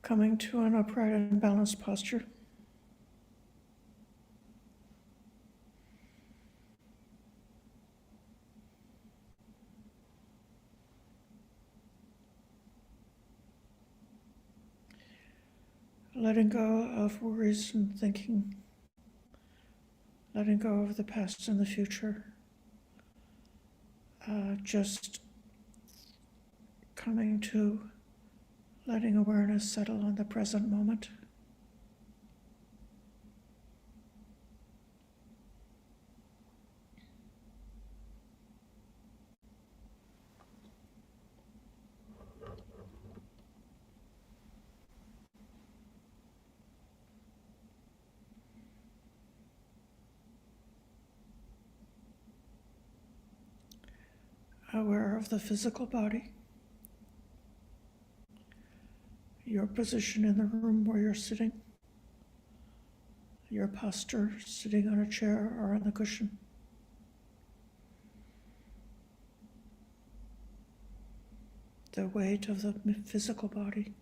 Coming to an upright and balanced posture. Letting go of worries and thinking. Letting go of the past and the future. Just coming to letting awareness settle on the present moment. Aware of the physical body, your position in the room where you're sitting, your posture sitting on a chair or on the cushion. The weight of the physical body.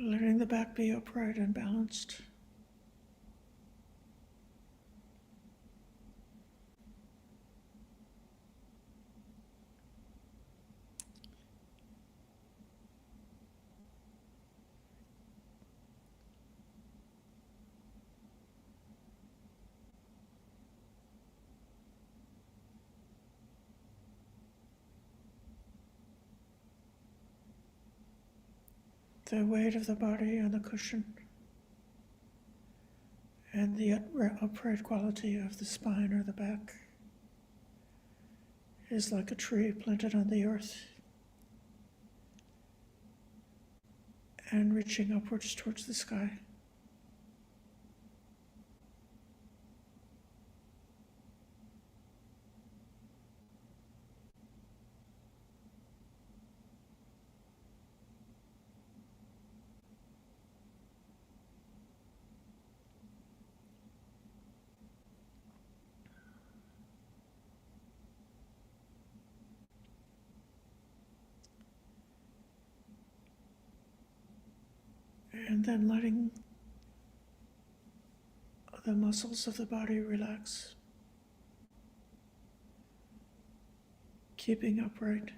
Letting the back be upright and balanced. The weight of the body on the cushion and the upright quality of the spine or the back is like a tree planted on the earth and reaching upwards towards the sky. And then letting the muscles of the body relax. Keeping upright,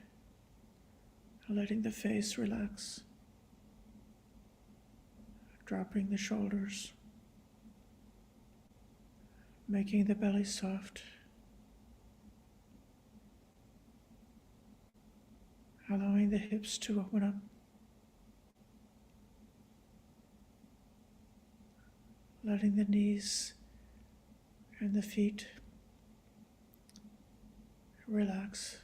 letting the face relax. Dropping the shoulders. Making the belly soft. Allowing the hips to open up. Letting the knees and the feet relax.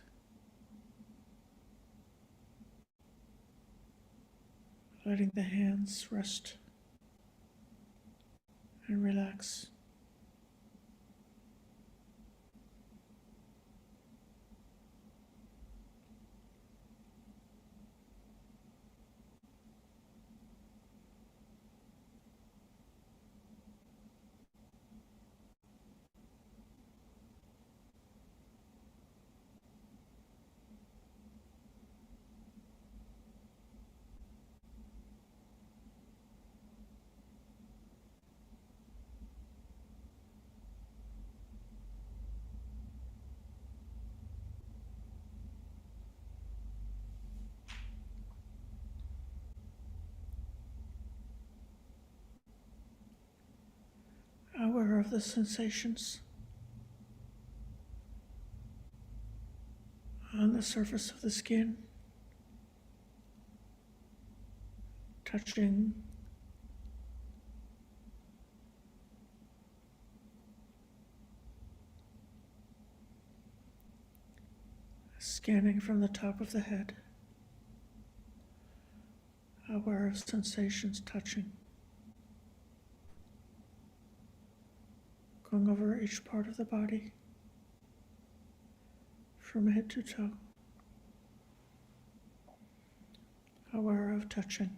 Letting the hands rest and relax. Aware of the sensations on the surface of the skin, touching scanning from the top of the head, aware of sensations touching, going over each part of the body, from head to toe, aware of touching.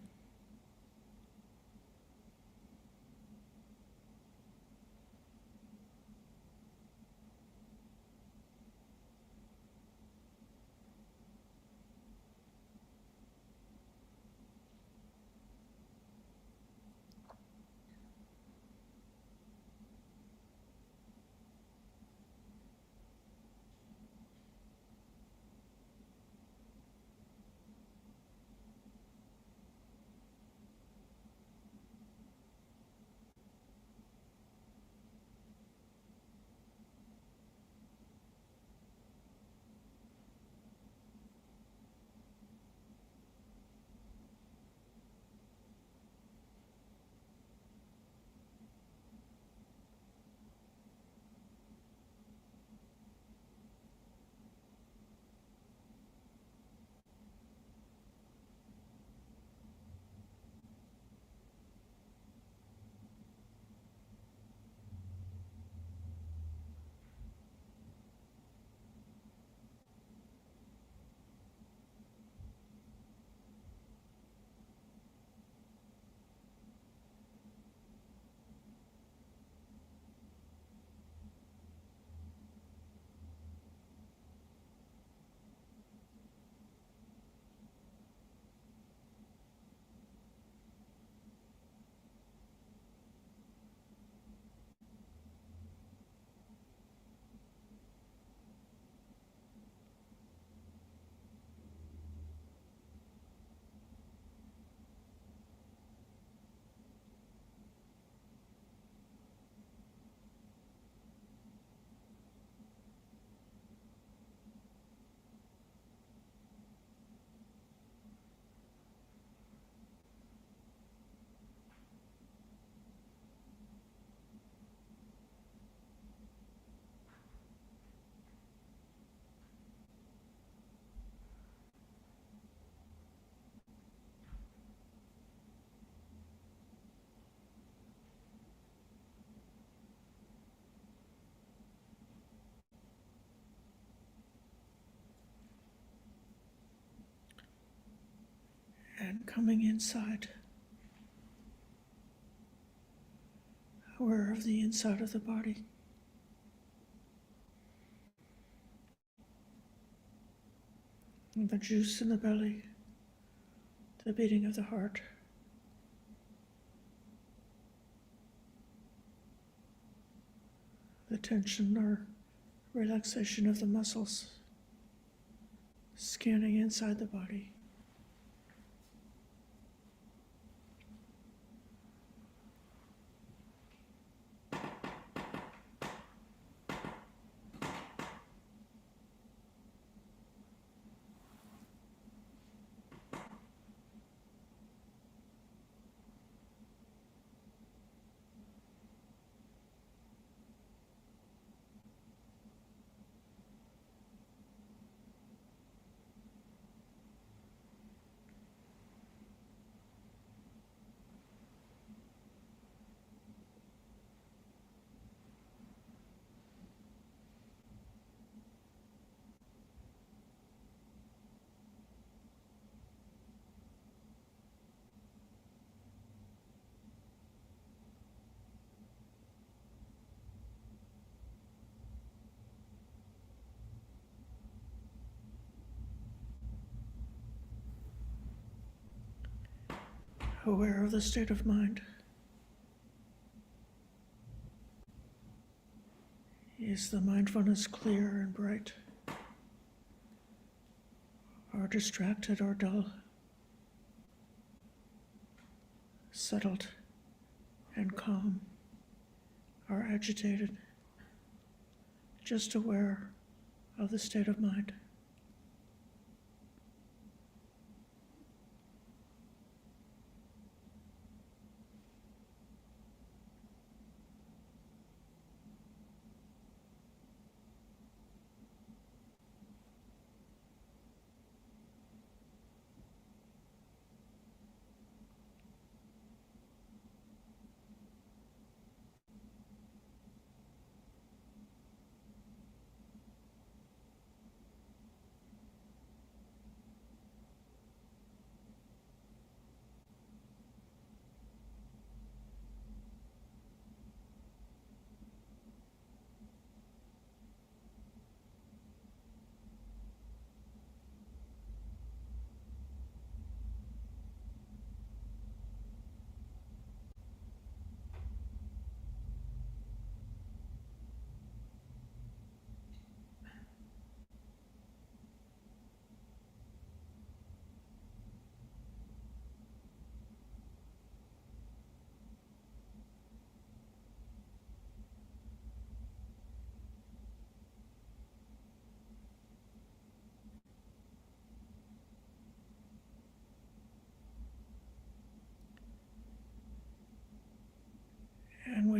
And coming inside, aware of the inside of the body, and the juice in the belly, the beating of the heart, the tension or relaxation of the muscles, scanning inside the body. Aware of the state of mind. Is the mindfulness clear and bright, or distracted or dull, settled and calm, or agitated? Just aware of the state of mind.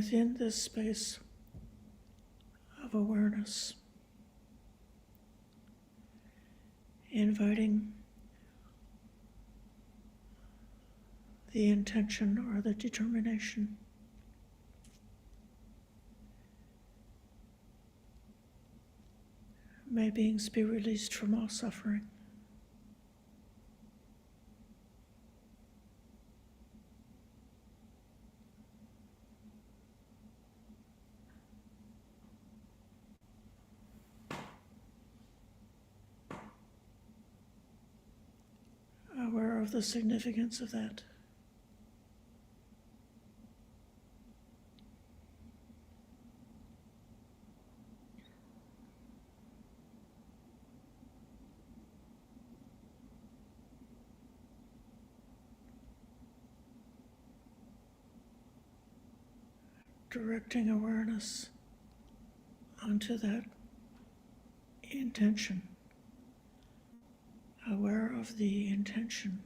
within this space of awareness, inviting the intention or the determination may beings be released from all suffering. Aware of the significance of that. Directing awareness onto that intention. Aware of the intention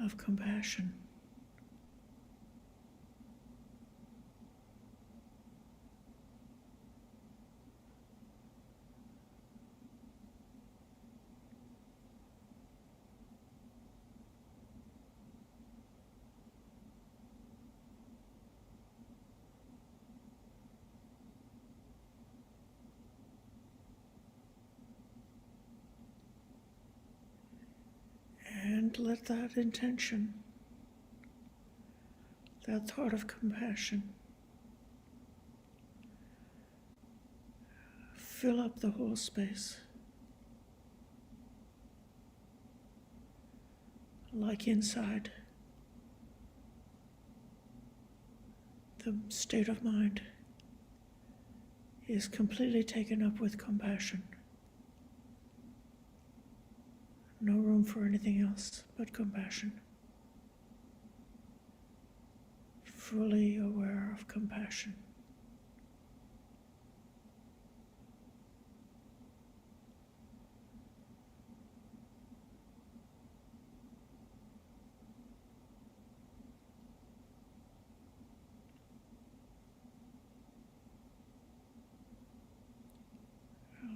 of compassion. And let that intention, that thought of compassion, fill up the whole space. Like inside, the state of mind is completely taken up with compassion. No room for anything else but compassion. Fully aware of compassion.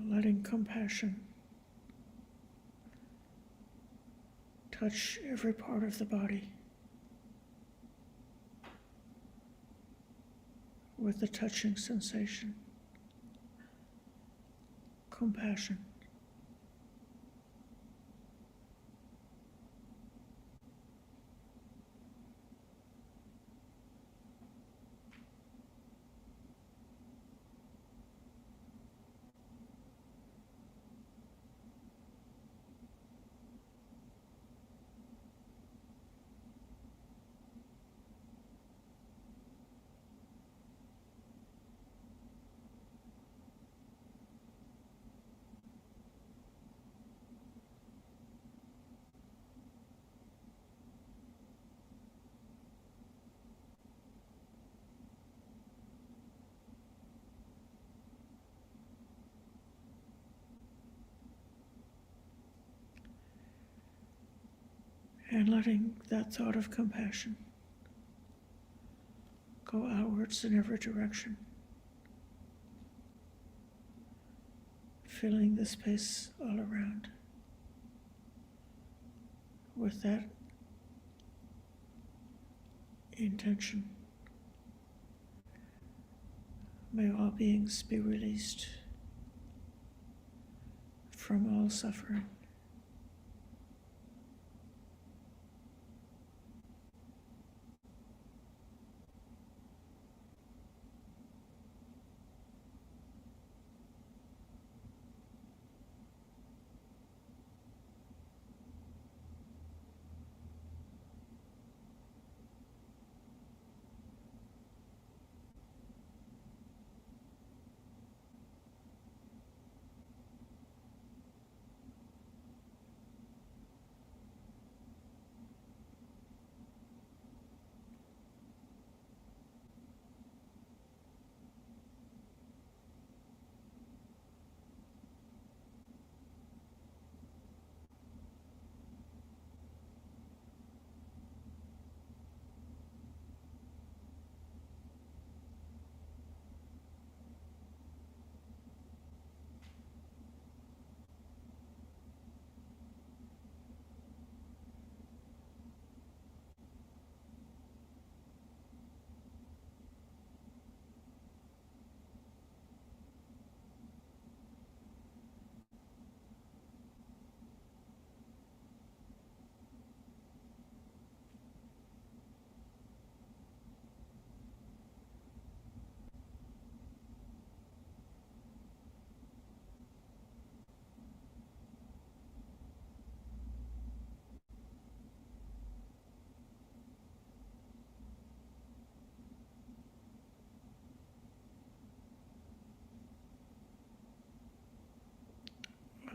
Letting compassion touch every part of the body with the touching sensation. Compassion. And letting that thought of compassion go outwards in every direction, filling the space all around with that intention. May all beings be released from all suffering.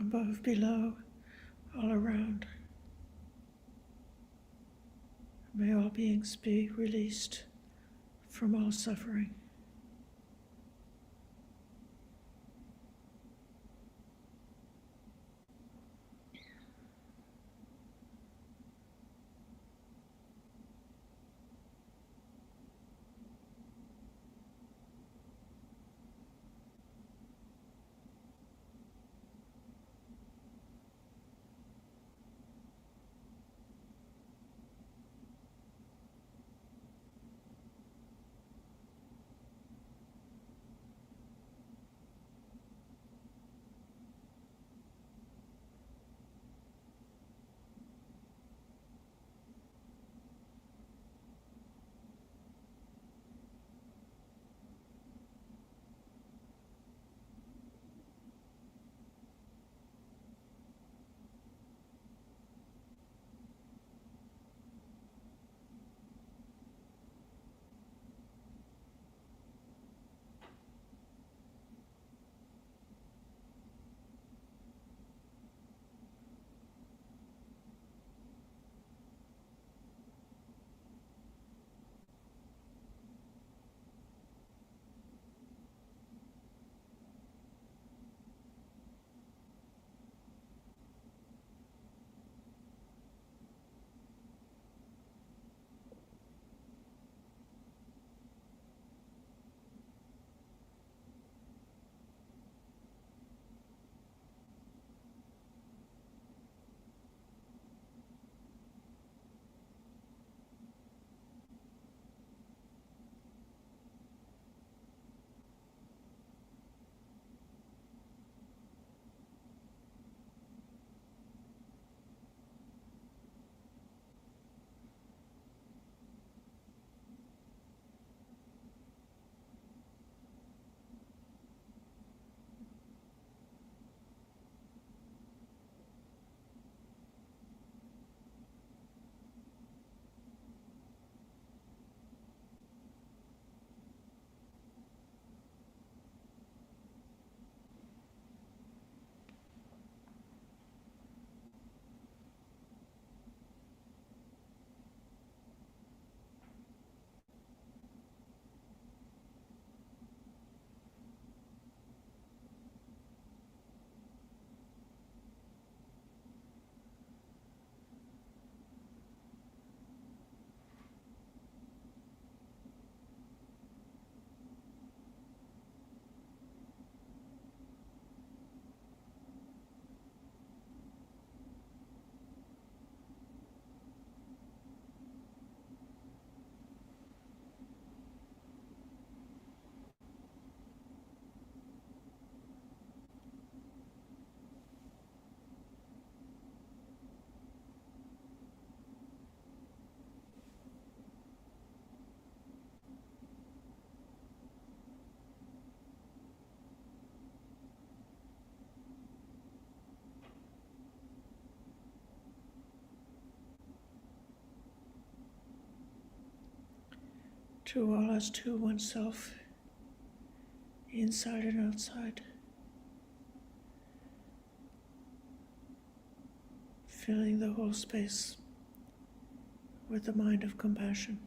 above, below, all around. May all beings be released from all suffering. To all as to oneself, inside and outside, filling the whole space with the mind of compassion.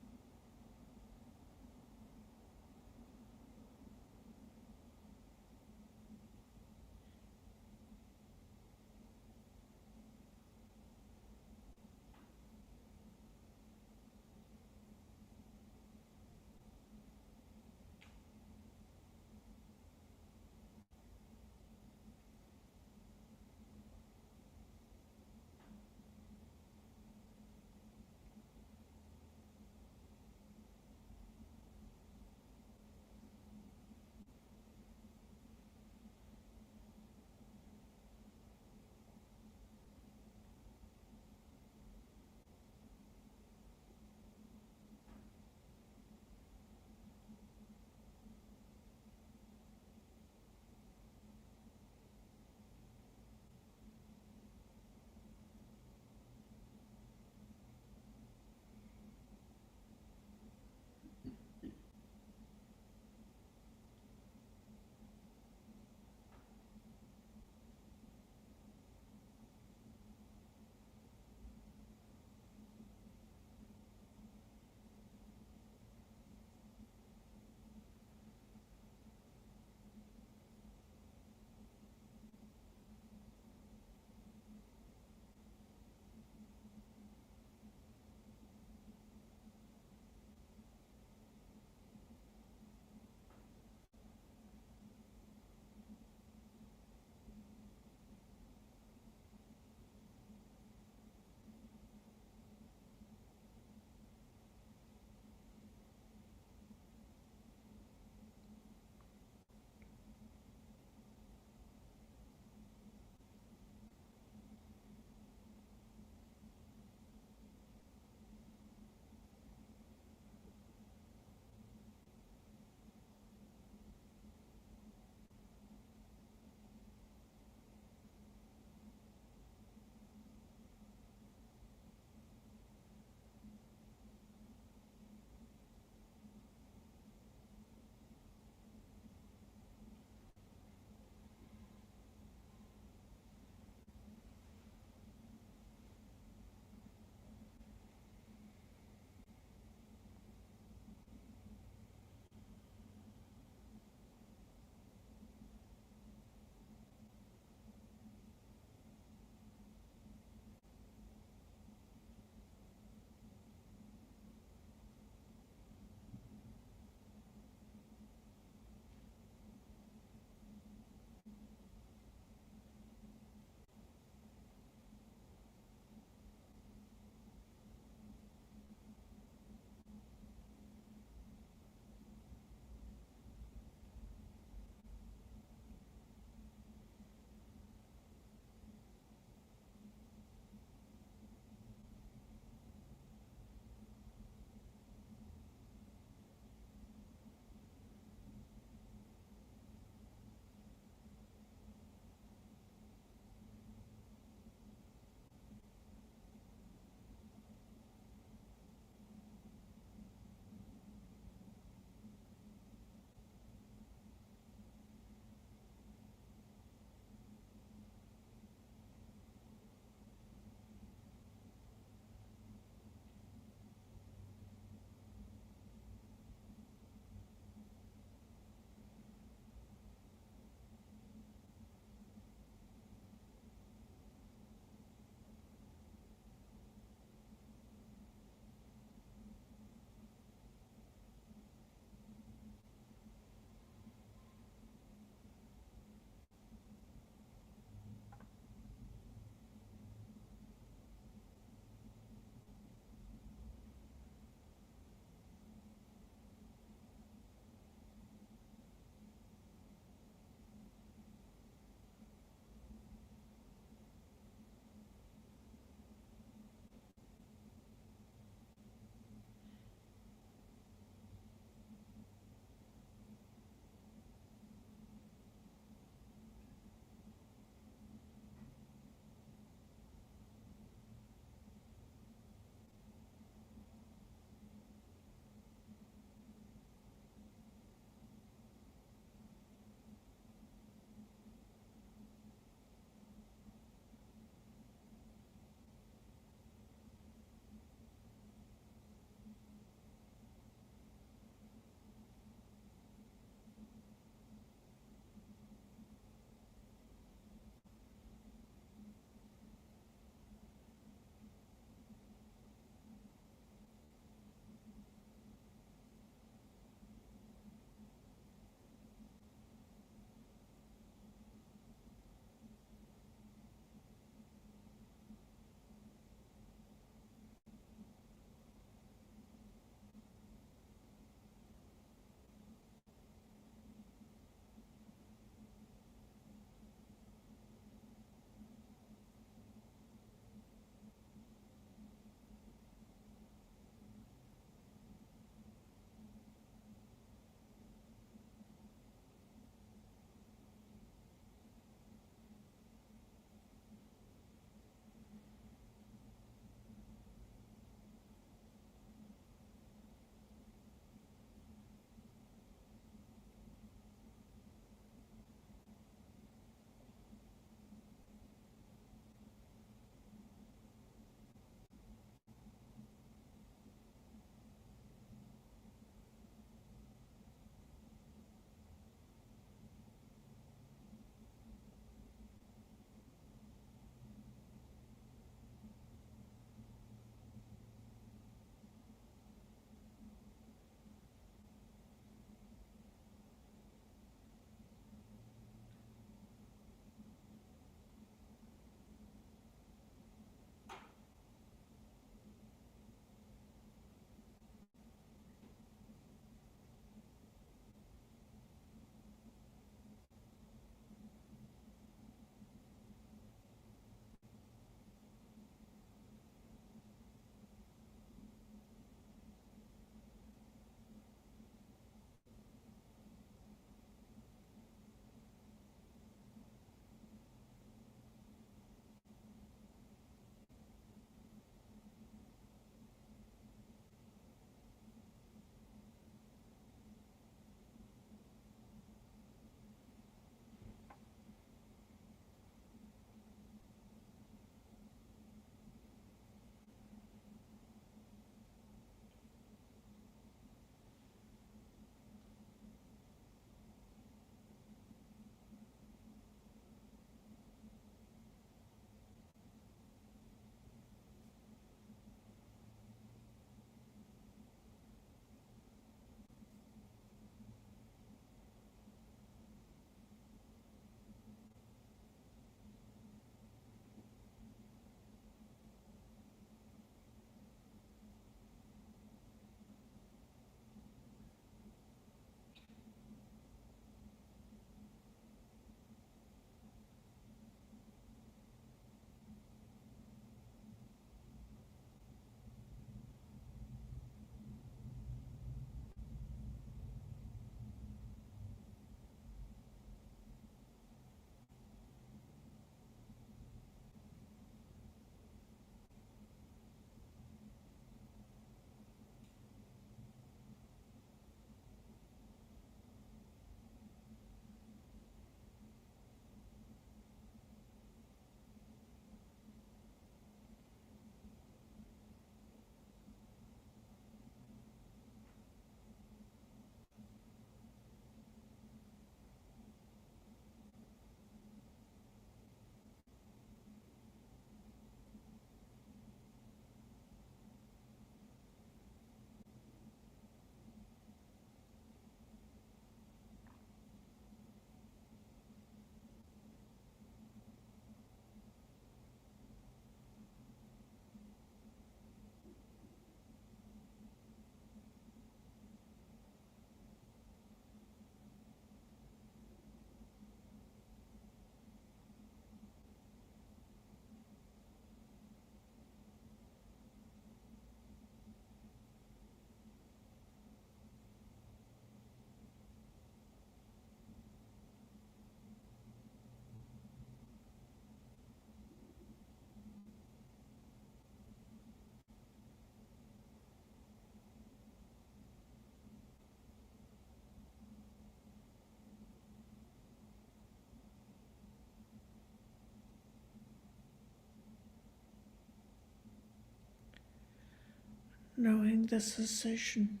knowing the cessation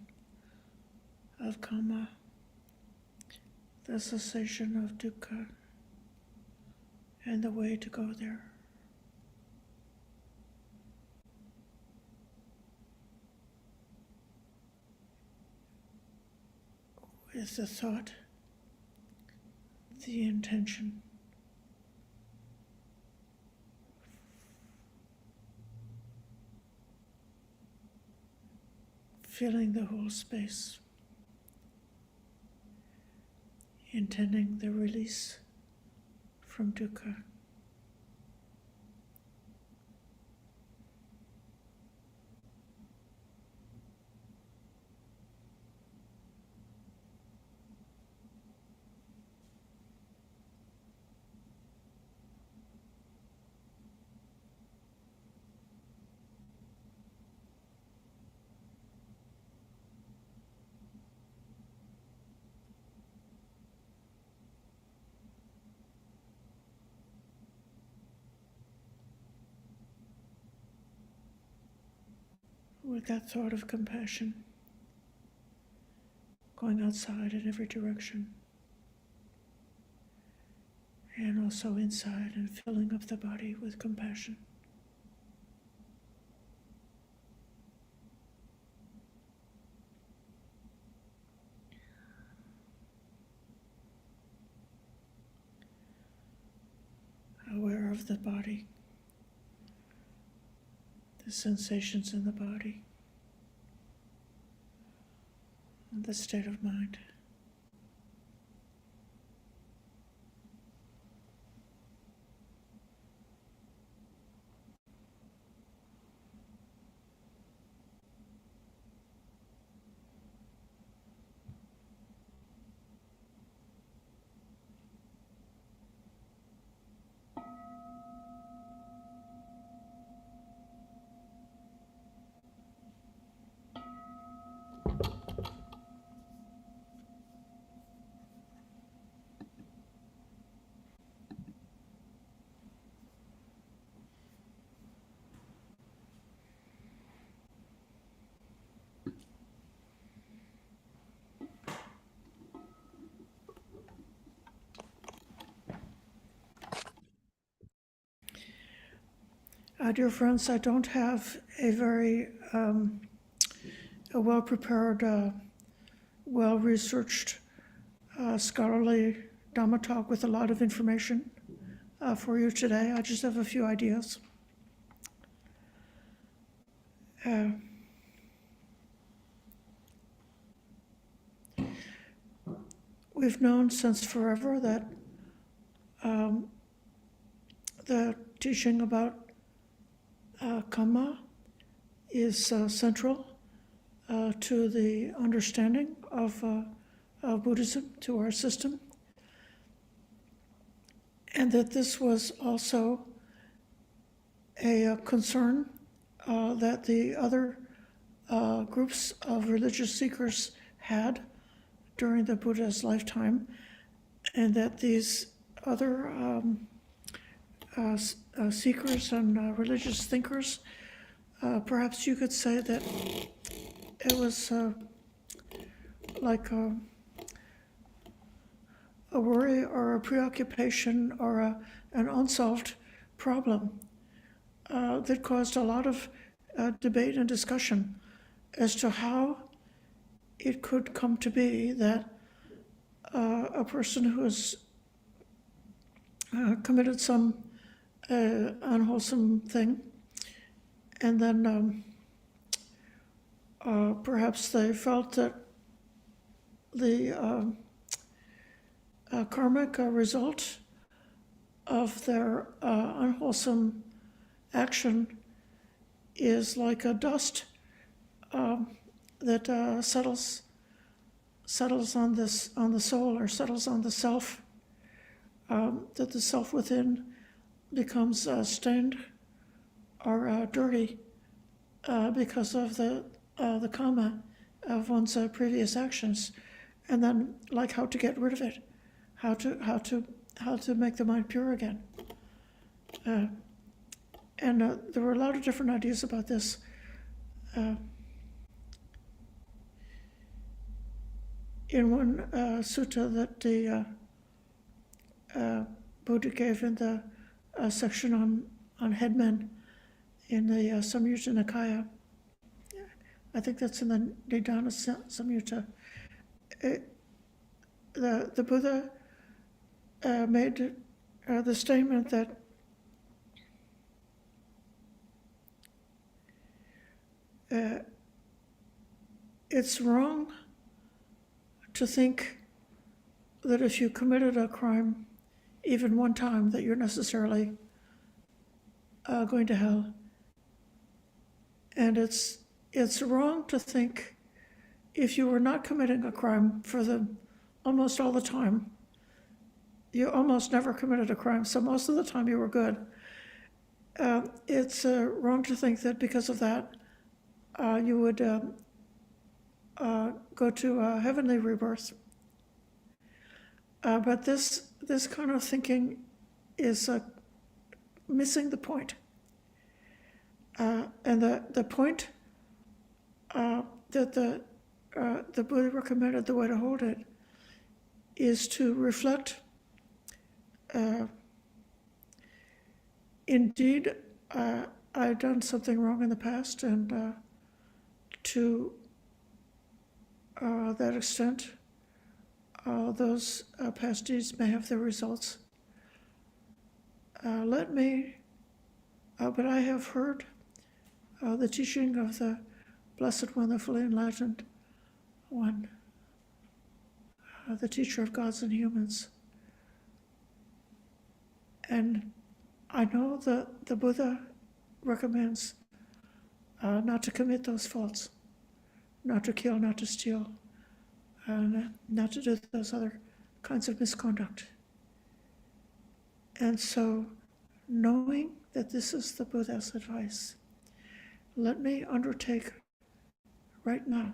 of karma, the cessation of dukkha, and the way to go there. With the thought, the intention, filling the whole space, intending the release from dukkha. With that thought of compassion, going outside in every direction, and also inside and filling up the body with compassion. Aware of the body, the sensations in the body, and the state of mind. Dear friends, I don't have a very well-prepared, well-researched, scholarly Dhamma talk with a lot of information for you today. I just have a few ideas. We've known since forever that the teaching about karma is central to the understanding of Buddhism, to our system, and that this was also a concern that the other groups of religious seekers had during the Buddha's lifetime, and that these other seekers and religious thinkers, perhaps you could say that it was like a worry or a preoccupation or an unsolved problem that caused a lot of debate and discussion as to how it could come to be that a person who has committed some unwholesome thing, and then perhaps they felt that the karmic result of their unwholesome action is like a dust that settles on the soul, or settles on the self, that the self within becomes stained or dirty because of the karma of one's previous actions, and then like how to get rid of it, how to make the mind pure again. And there were a lot of different ideas about this. in one sutta that the Buddha gave in the section on headmen in the Samyutta Nikaya. I think that's in the Nidana Samyutta. The Buddha made the statement that it's wrong to think that if you committed a crime even one time that you're necessarily going to hell. And it's wrong to think if you were not committing a crime for almost all the time, you almost never committed a crime, so most of the time you were good. It's wrong to think that because of that, you would go to a heavenly rebirth. But this kind of thinking is missing the point. And the point that the Buddha recommended, the way to hold it, is to reflect, indeed, I've done something wrong in the past, and to that extent, those past deeds may have their results. But I have heard the teaching of the Blessed One, the fully enlightened one, the teacher of gods and humans. And I know that the Buddha recommends not to commit those faults, not to kill, not to steal, not to do those other kinds of misconduct. And so, knowing that this is the Buddha's advice, let me undertake right now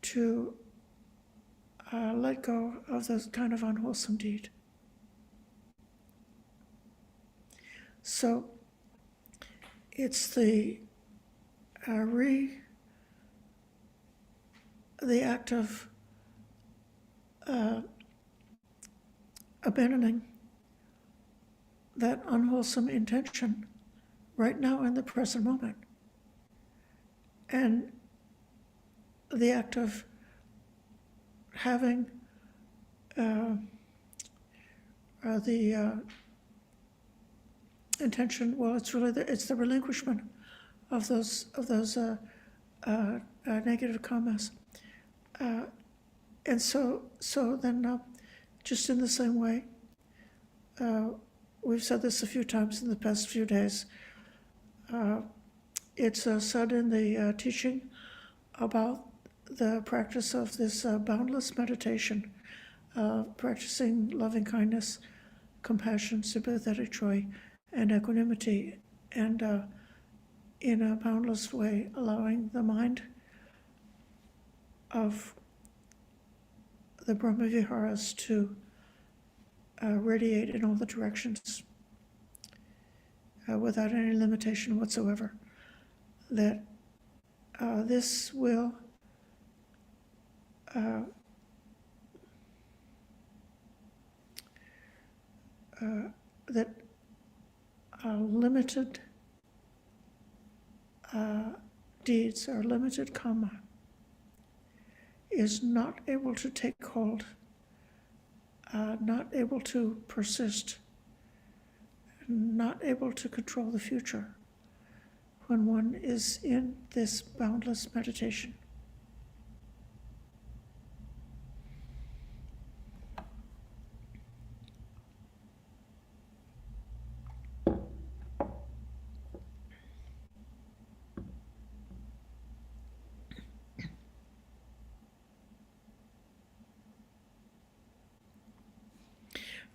to let go of this kind of unwholesome deed. So it's the act of abandoning that unwholesome intention right now in the present moment. And the act of having the intention, well, it's really it's the relinquishment of those negative karmas. And so then just in the same way, we've said this a few times in the past few days, it's said in the teaching about the practice of this boundless meditation, practicing loving kindness, compassion, sympathetic joy, and equanimity, and in a boundless way, allowing the mind of the Brahmaviharas to radiate in all the directions without any limitation whatsoever. That this will that limited deeds or limited karma is not able to take hold, not able to persist, not able to control the future when one is in this boundless meditation.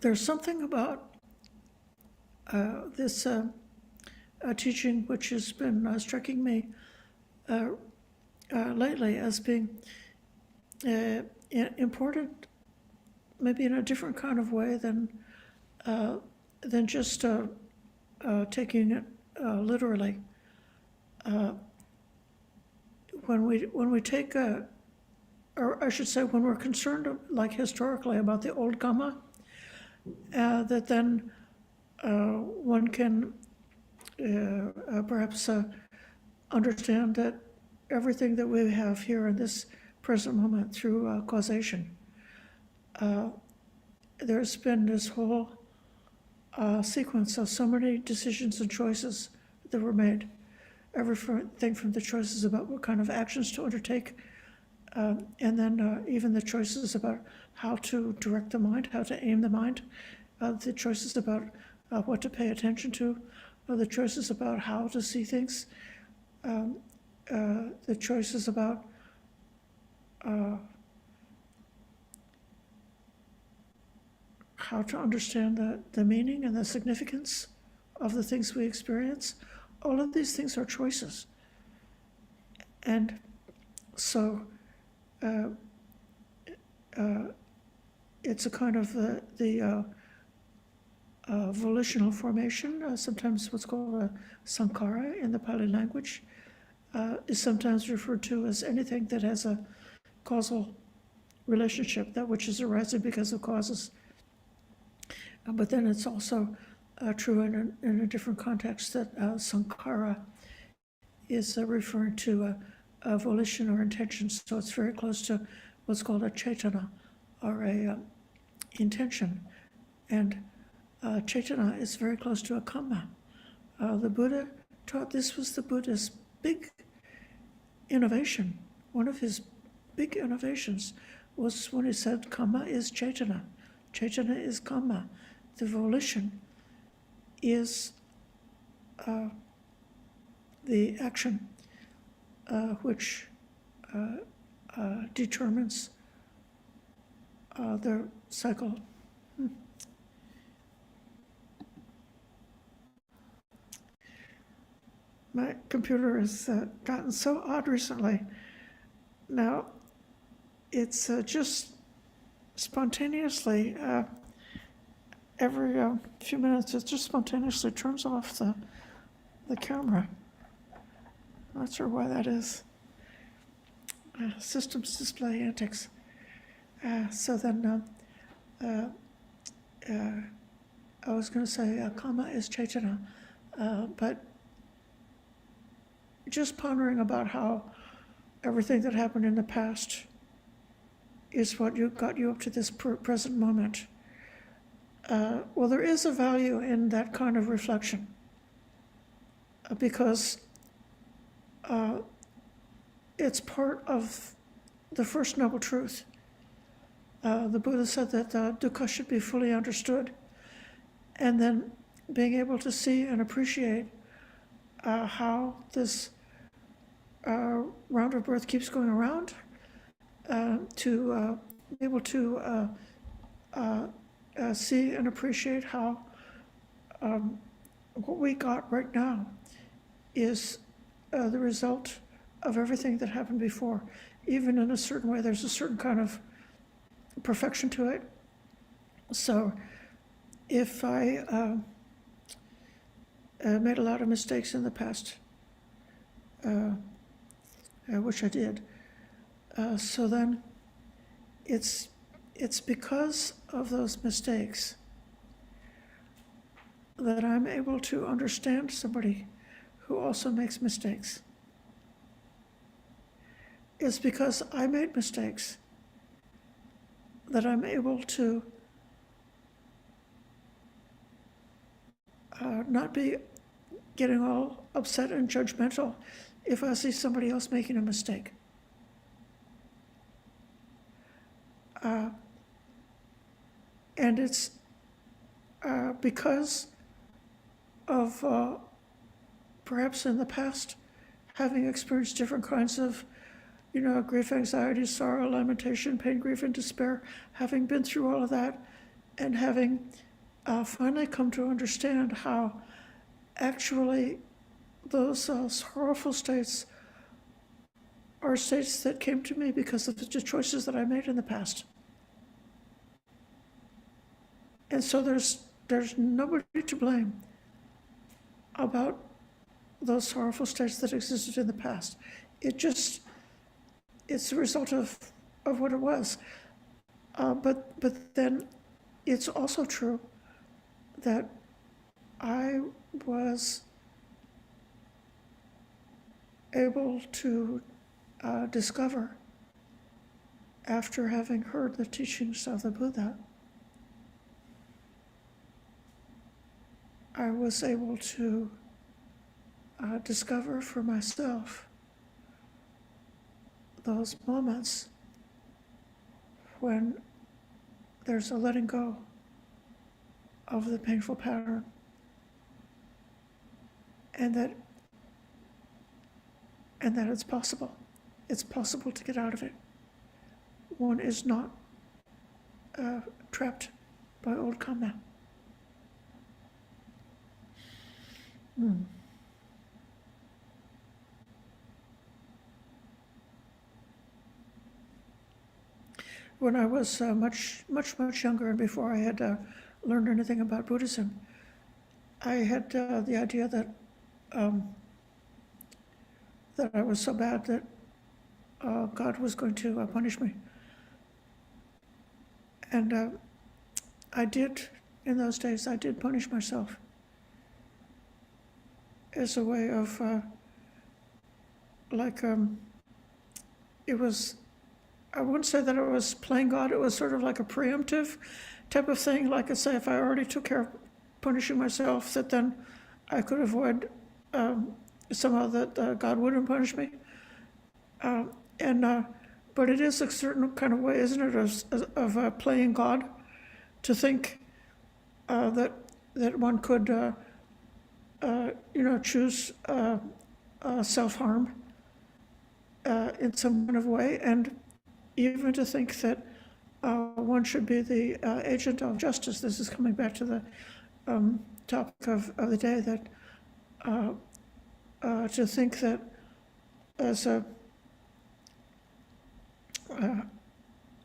There's something about this teaching which has been striking me lately as being important, maybe in a different kind of way than just taking it literally. When we take or I should say, when we're concerned, like historically, about the old karma, that then one can perhaps understand that everything that we have here in this present moment through causation, there's been this whole sequence of so many decisions and choices that were made. Everything from the choices about what kind of actions to undertake, and then even the choices about how to direct the mind, how to aim the mind, the choices about what to pay attention to, the choices about how to see things, the choices about how to understand the meaning and the significance of the things we experience. All of these things are choices. And so it's a kind of the volitional formation, sometimes what's called a sankhara in the Pali language, is sometimes referred to as anything that has a causal relationship, that which is arising because of causes. But then it's also true in a different context that sankhara is referring to a volition or intention. So it's very close to what's called a cetana, or a intention. And cetana is very close to a kamma. The Buddha taught this was the Buddha's big innovation. One of his big innovations was when he said kamma is cetana. Cetana is kamma. The volition is the action which determines the cycle. My computer has gotten so odd recently. Now, it's just spontaneously, every few minutes, it just spontaneously turns off the camera. Not sure why that is. Systems display antics. So then, I was going to say kamma is cetana, but just pondering about how everything that happened in the past is what got you up to this present moment. Well, there is a value in that kind of reflection, because it's part of the First Noble Truth. The Buddha said that dukkha should be fully understood, and then being able to see and appreciate how this round of birth keeps going around, to be able to see and appreciate how what we got right now is the result of everything that happened before. Even in a certain way, there's a certain kind of perfection to it. So if I made a lot of mistakes in the past, which I did, so then it's because of those mistakes that I'm able to understand somebody who also makes mistakes. It's because I made mistakes that I'm able to not be getting all upset and judgmental if I see somebody else making a mistake. And it's because of perhaps in the past having experienced different kinds of, grief, anxiety, sorrow, lamentation, pain, grief, and despair, having been through all of that, and having finally come to understand how actually those sorrowful states are states that came to me because of the choices that I made in the past. And so there's nobody to blame about those sorrowful states that existed in the past. It's the result of of what it was. But then it's also true that I was able to discover, after having heard the teachings of the Buddha, I was able to discover for myself those moments when there's a letting go of the painful pattern, and that it's possible. It's possible to get out of it. One is not trapped by old karma. When I was much younger, and before I had learned anything about Buddhism, I had the idea that I was so bad that God was going to punish me. And I did, in those days, I did punish myself as a way of, it was, I wouldn't say that it was playing God, it was sort of like a preemptive type of thing. Like I say, if I already took care of punishing myself, that then I could avoid somehow that God wouldn't punish me. But it is a certain kind of way, isn't it, of playing God, to think that one could, choose self-harm in some kind of way, and even to think that one should be the agent of justice. This is coming back to the topic of the day, that to think that as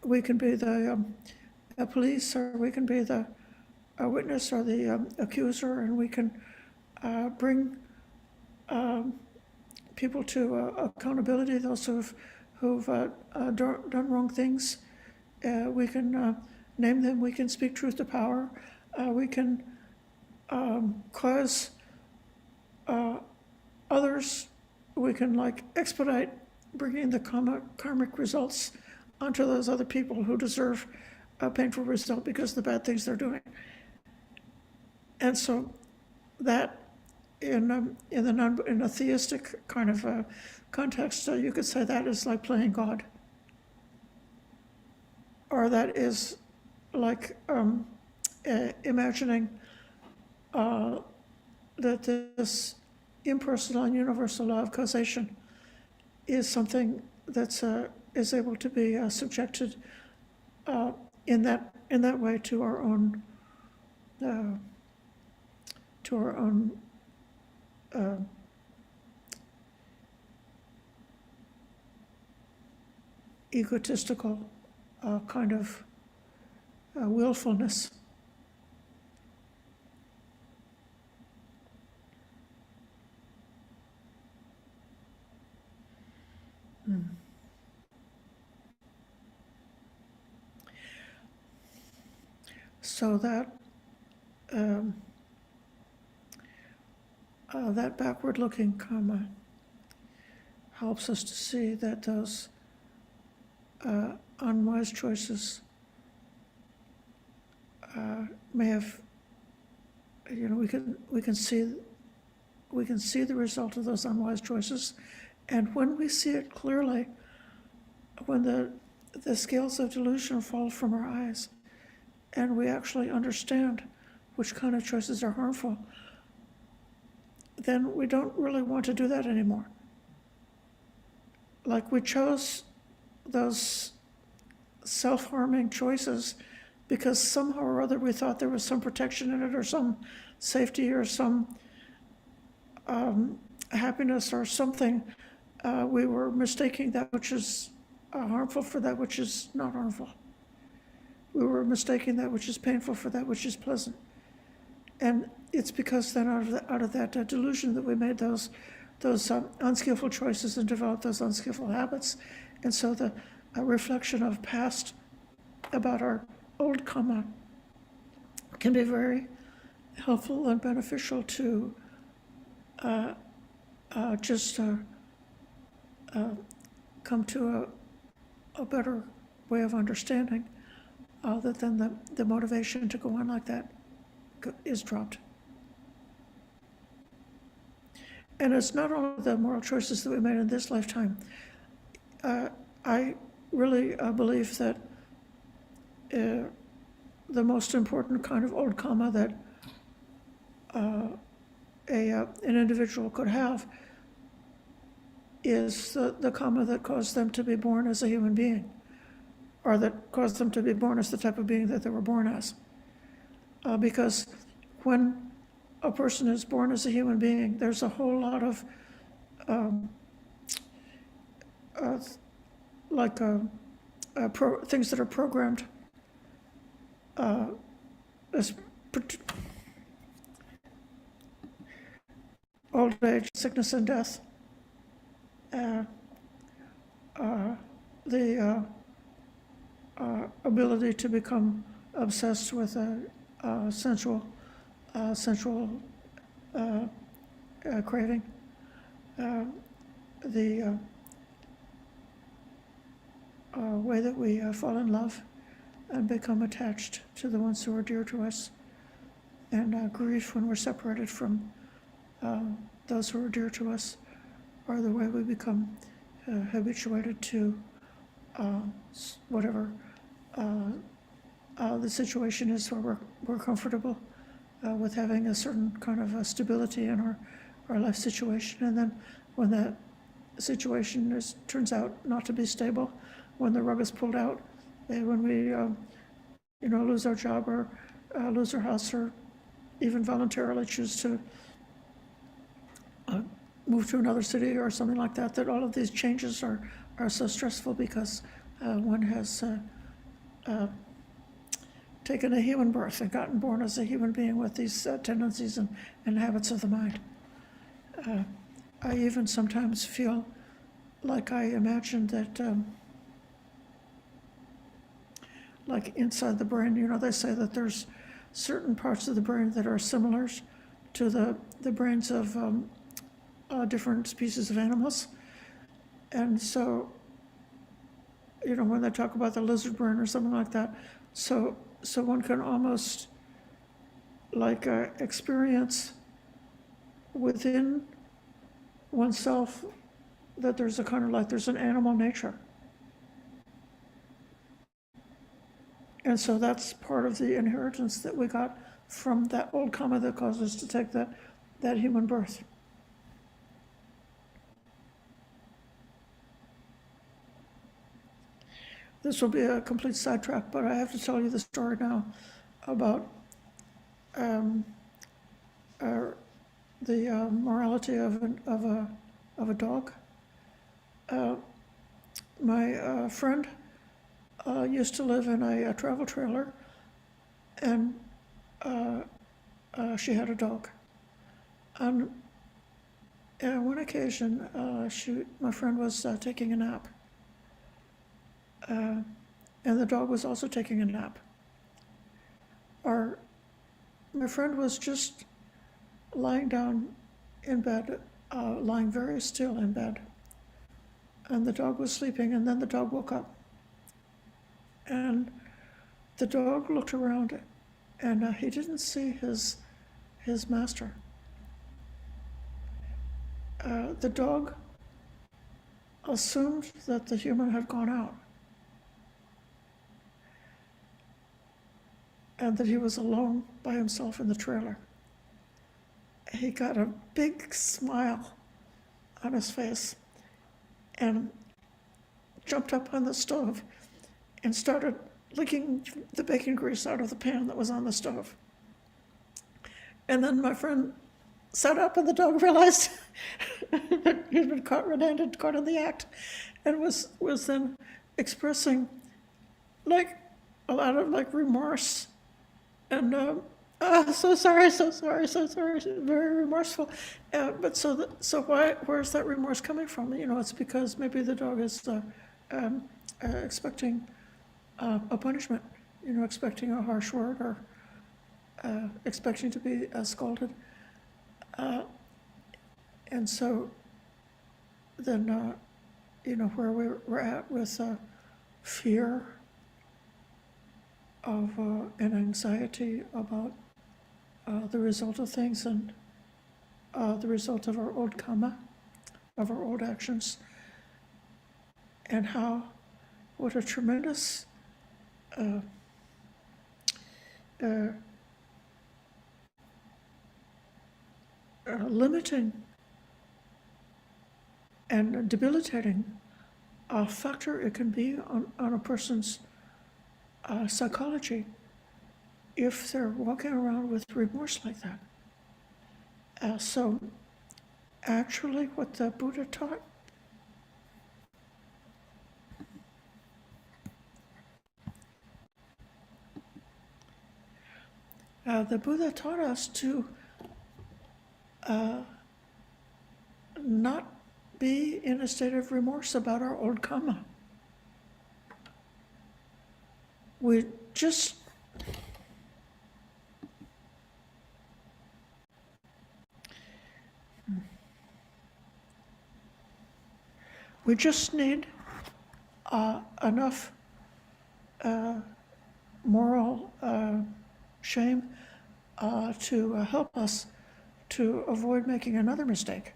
we can be the police, or we can be the witness or the accuser, and we can bring people to accountability, those who've done wrong things. We can name them, we can speak truth to power, we can cause others, we can expedite bringing the karmic results onto those other people who deserve a painful result because of the bad things they're doing. And so that in a theistic kind of context, you could say that is like playing God, or that is like imagining that this impersonal and universal law of causation is something that's is able to be subjected in that way to our own egotistical kind of willfulness. So that that backward-looking karma helps us to see that those unwise choices may have, we can see the result of those unwise choices, and when we see it clearly, when the scales of delusion fall from our eyes, and we actually understand which kind of choices are harmful, then we don't really want to do that anymore. Like, we chose those self-harming choices because somehow or other we thought there was some protection in it, or some safety, or some happiness, or something. We were mistaking that which is harmful for that which is not harmful. We were mistaking that which is painful for that which is pleasant. And it's because then out of that delusion that we made those unskillful choices and developed those unskillful habits. And so the a reflection of past about our old karma can be very helpful and beneficial to just come to a better way of understanding, that then the motivation to go on like that is dropped. And it's not only the moral choices that we made in this lifetime. I really believe that the most important kind of old karma that an individual could have is the karma that caused them to be born as a human being, or that caused them to be born as the type of being that they were born as. Because when a person is born as a human being, there's a whole lot of things that are programmed as old age, sickness, and death. The ability to become obsessed with sensual craving, the way that we fall in love and become attached to the ones who are dear to us, and grief when we're separated from those who are dear to us, or the way we become habituated to whatever the situation is, where we're comfortable with having a certain kind of stability in our life situation. And then when that situation turns out not to be stable, when the rug is pulled out, when we lose our job, or lose our house, or even voluntarily choose to move to another city or something like that, that all of these changes are so stressful because one has taken a human birth and gotten born as a human being with these tendencies and habits of the mind. I even sometimes feel like I imagine that like inside the brain, they say that there's certain parts of the brain that are similar to the brains of different species of animals. And so, when they talk about the lizard brain or something like that, so one can almost experience within oneself that there's a kind of there's an animal nature. And so that's part of the inheritance that we got from that old karma that caused us to take that human birth. This will be a complete sidetrack, but I have to tell you the story now about the morality of a dog. My friend used to live in a travel trailer, and she had a dog. And on one occasion, my friend was taking a nap, and the dog was also taking a nap. My friend was just lying down in bed, lying very still in bed, and the dog was sleeping, and then the dog woke up. And the dog looked around, and he didn't see his master. The dog assumed that the human had gone out, and that he was alone by himself in the trailer. He got a big smile on his face and jumped up on the stove and started licking the bacon grease out of the pan that was on the stove. And then my friend sat up, and the dog realized that he'd been caught red-handed, caught in the act, and was then expressing a lot of remorse and so sorry, very remorseful. But where's that remorse coming from? It's because maybe the dog has expecting a punishment, expecting a harsh word or expecting to be scolded. And so then, where we're at with fear of and anxiety about the result of things and the result of our old karma, of our old actions, and what a tremendous limiting and debilitating factor it can be on a person's psychology if they're walking around with remorse like that. So actually what the Buddha taught us to not be in a state of remorse about our old karma. We just need enough moral shame to help us to avoid making another mistake.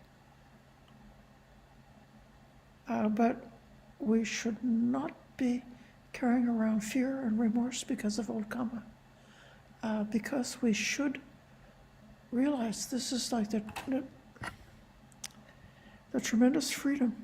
But we should not be carrying around fear and remorse because of old karma. Because we should realize this is like the tremendous freedom.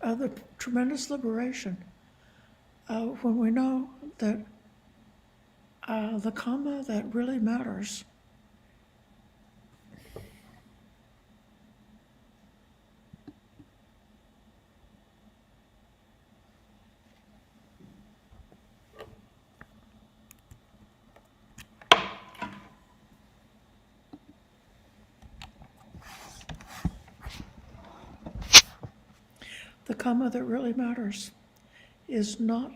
The tremendous liberation when we know that the karma that really matters is not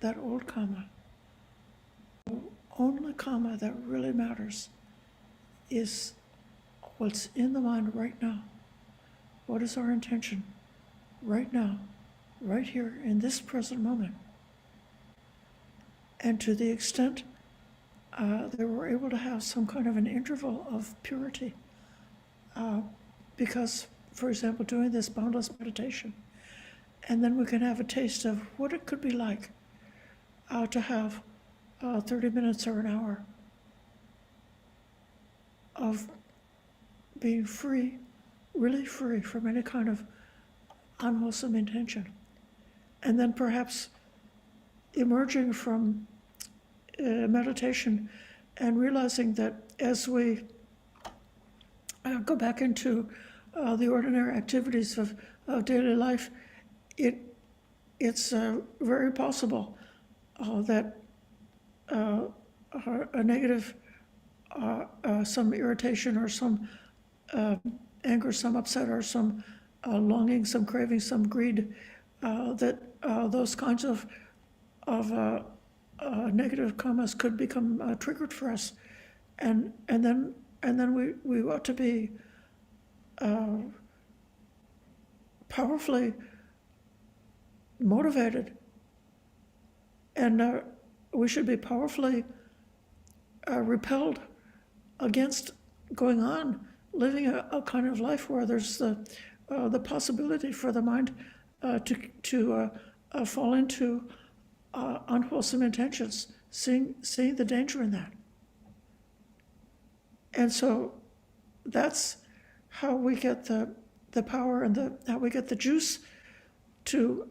that old karma. The only karma that really matters is what's in the mind right now. What is our intention right now, right here in this present moment? And to the extent that we're able to have some kind of an interval of purity, because, for example, doing this boundless meditation, and then we can have a taste of what it could be like to have 30 minutes or an hour of being free, really free from any kind of unwholesome intention. And then perhaps emerging from meditation and realizing that as we go back into the ordinary activities of daily life, it's very possible that a negative, some irritation or some anger, some upset or some longing, some craving, some greed, that those kinds of negative karmas could become triggered for us, and then we ought to be powerfully motivated, and we should be powerfully repelled against going on living a kind of life where there's the possibility for the mind to fall into unwholesome intentions, seeing the danger in that. And so that's how we get the power and how we get the juice to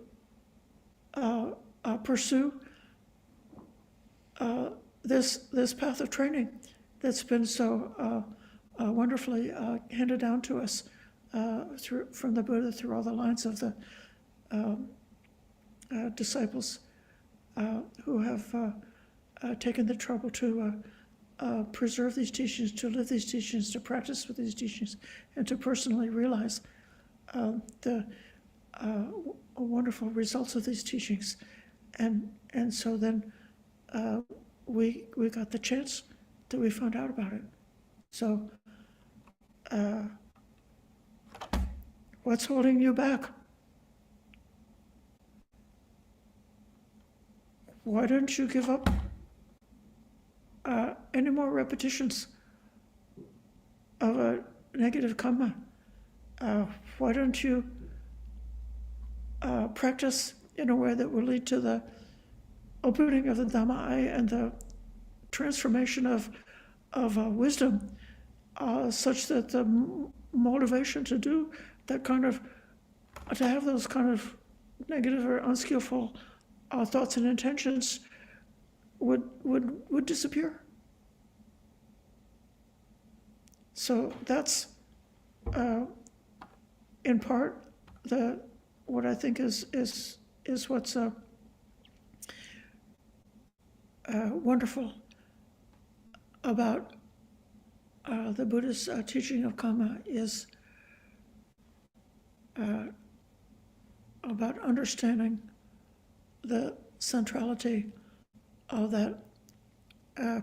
pursue this path of training that's been so wonderfully handed down to us from the Buddha through all the lines of the disciples who have taken the trouble to preserve these teachings, to live these teachings, to practice with these teachings, and to personally realize the wonderful results of these teachings. And so then we got the chance that we found out about it. So what's holding you back? Why don't you give up any more repetitions of a negative karma? Why don't you practice in a way that will lead to the opening of the Dhamma eye and the transformation of wisdom, such that the motivation to do that kind of, to have those kind of negative or unskillful thoughts and intentions would disappear. So that's in part what I think is what's wonderful about the Buddha's teaching of karma, is about understanding the centrality of that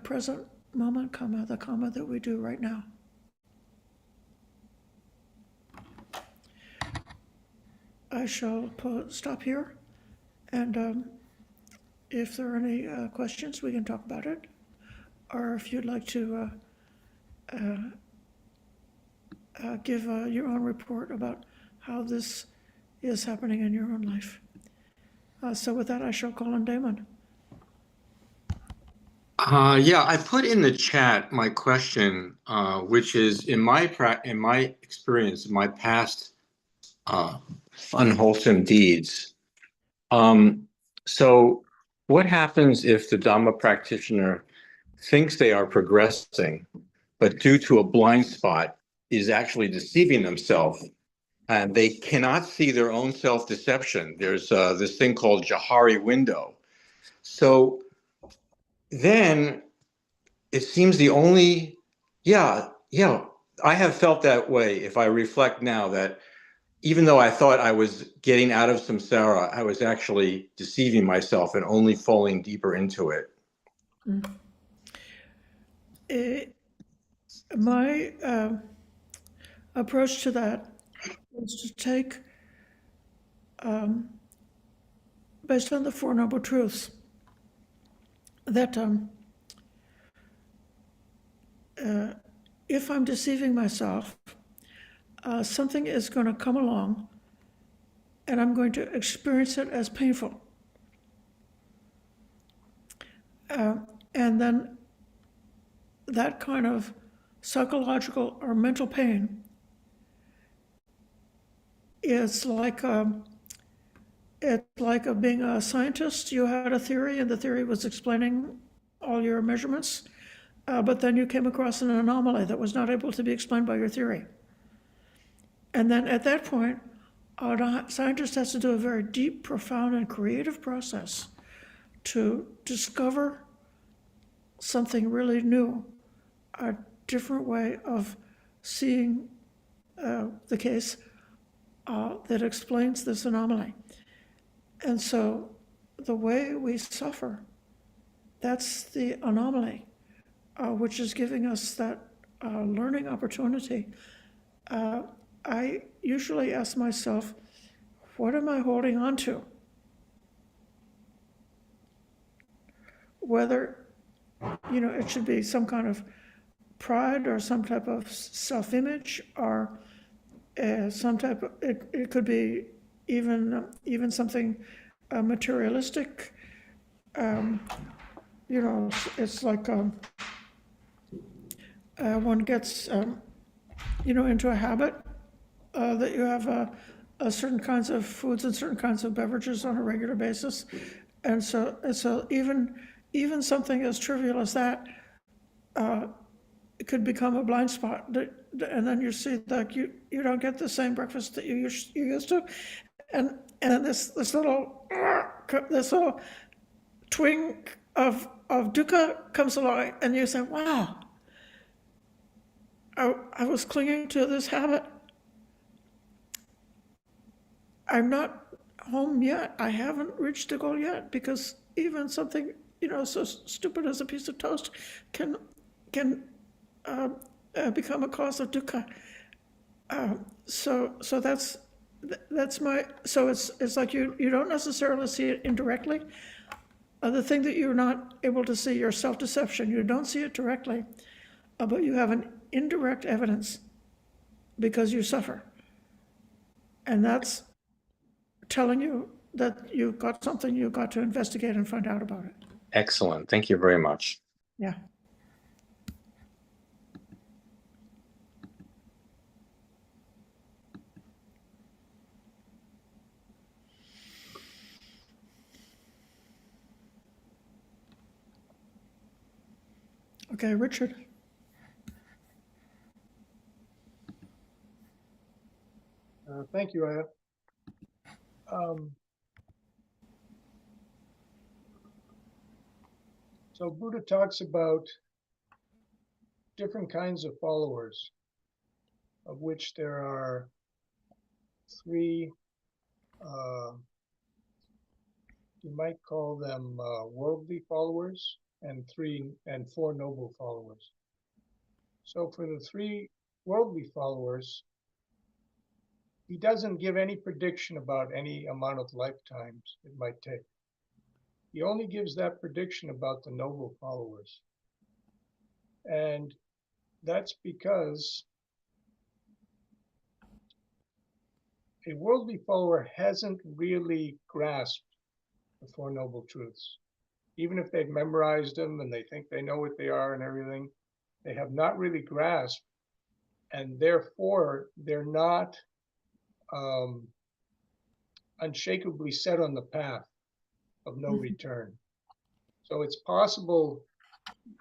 present moment karma, the karma that we do right now. I shall stop here, and if there are any questions, we can talk about it, or if you'd like to give your own report about how this is happening in your own life. So with that, I shall call on Damon. Yeah, I put in the chat my question, which is in my experience, my past unwholesome deeds. So what happens if the Dhamma practitioner thinks they are progressing, but due to a blind spot is actually deceiving themselves, and they cannot see their own self-deception? There's this thing called Johari window. So then it seems the only, I have felt that way. If I reflect now, that even though I thought I was getting out of samsara, I was actually deceiving myself and only falling deeper into it. My approach to that is to take, based on the Four Noble Truths, that if I'm deceiving myself, something is going to come along and I'm going to experience it as painful. And then that kind of psychological or mental pain is like being a scientist. You had a theory, and the theory was explaining all your measurements, but then you came across an anomaly that was not able to be explained by your theory. And then at that point, a scientist has to do a very deep, profound, and creative process to discover something really new, a different way of seeing the case that explains this anomaly. And so the way we suffer, that's the anomaly, which is giving us that learning opportunity. I usually ask myself, what am I holding on to? Whether, it should be some kind of pride or some type of self-image, or some type of, it could be even something materialistic. It's like one gets, into a habit that you have certain kinds of foods and certain kinds of beverages on a regular basis, And so even something as trivial as that it could become a blind spot. And then you see like you don't get the same breakfast that you used to, and then this little twing of dukkha comes along, and you say, "Wow, I was clinging to this habit. I'm not home yet. I haven't reached the goal yet because even something so stupid as a piece of toast can become a cause of dukkha." So that's my so it's like you don't necessarily see it indirectly. The thing that you're not able to see, your self-deception, you don't see it directly, but you have an indirect evidence because you suffer, and that's telling you that you've got something you've got to investigate and find out about it. Excellent. Thank you very much. Yeah. Okay, Richard. Thank you, Ayya. So Buddha talks about different kinds of followers, of which there are three, you might call them worldly followers, and four noble followers. So for the three worldly followers, he doesn't give any prediction about any amount of lifetimes it might take. He only gives that prediction about the noble followers. And that's because a worldly follower hasn't really grasped the Four Noble Truths. Even if they've memorized them and they think they know what they are and everything, they have not really grasped, and therefore they're not unshakably set on the path of no return. So it's possible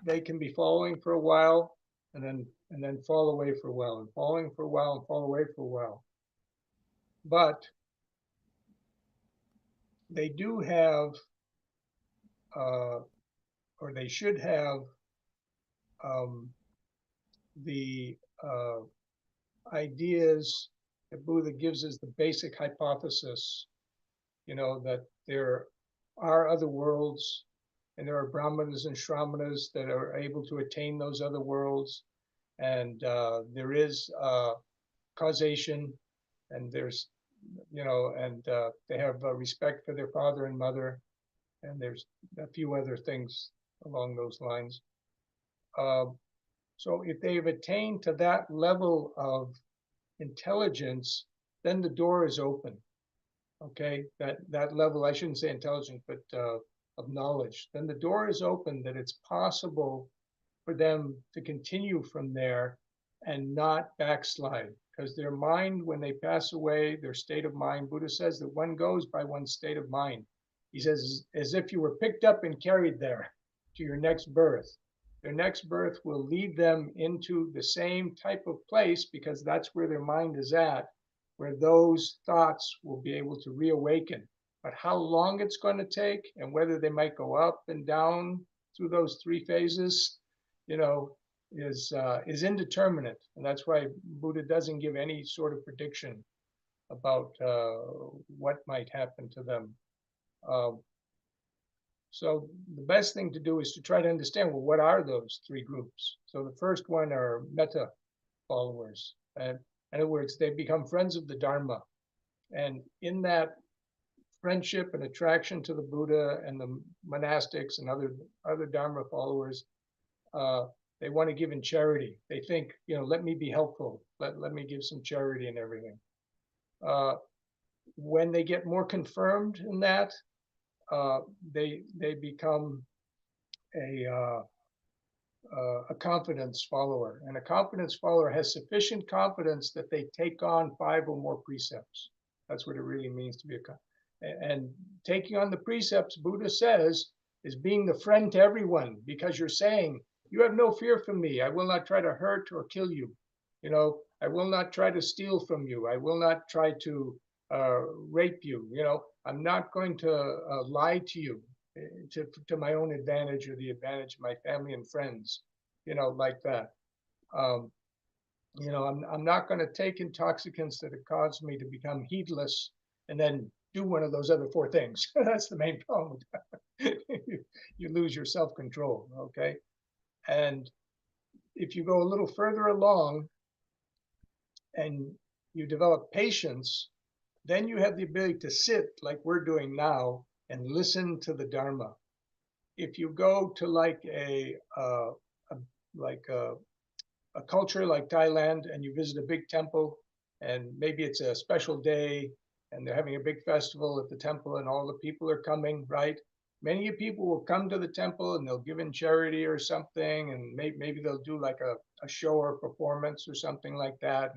they can be following for a while and then fall away for a while, and following for a while and fall away for a while. But they do have, or they should have, the ideas that Buddha gives as the basic hypothesis, that there are other worlds, and there are brahmanas and shramanas that are able to attain those other worlds, and there is causation, and there's, and they have respect for their father and mother, and there's a few other things along those lines. So if they've attained to that level of intelligence, then the door is open. Okay, that level, I shouldn't say intelligence, but of knowledge, then the door is open that it's possible for them to continue from there and not backslide, because their mind, when they pass away, their state of mind, Buddha says that one goes by one's state of mind. He says, as if you were picked up and carried there to your next birth. Their next birth will lead them into the same type of place, because that's where their mind is at, where those thoughts will be able to reawaken. But how long it's going to take, and whether they might go up and down through those three phases, is indeterminate. And that's why Buddha doesn't give any sort of prediction about what might happen to them. So the best thing to do is to try to understand, well, what are those three groups? So the first one are metta followers. And in other words, they become friends of the Dharma. And in that friendship and attraction to the Buddha and the monastics and other Dharma followers, they want to give in charity. They think, let me be helpful. Let me give some charity and everything. When they get more confirmed in that, they become a confidence follower. And a confidence follower has sufficient confidence that they take on 5 or more precepts. That's what it really means to be And taking on the precepts, Buddha says, is being the friend to everyone, because you're saying, you have no fear from me. I will not try to hurt or kill you. You know, I will not try to steal from you. I will not try to rape you. You know, I'm not going to lie to you to my own advantage or the advantage of my family and friends, you know, like that. You know, I'm not going to take intoxicants that have caused me to become heedless and then do one of those other four things. That's the main problem. You lose your self-control, okay? And if you go a little further along and you develop patience, then you have the ability to sit like we're doing now and listen to the Dharma. If you go to like a culture like Thailand and you visit a big temple, and maybe it's a special day and they're having a big festival at the temple and all the people are coming, right? Many people will come to the temple and they'll give in charity or something, and maybe they'll do like a show or performance or something like that,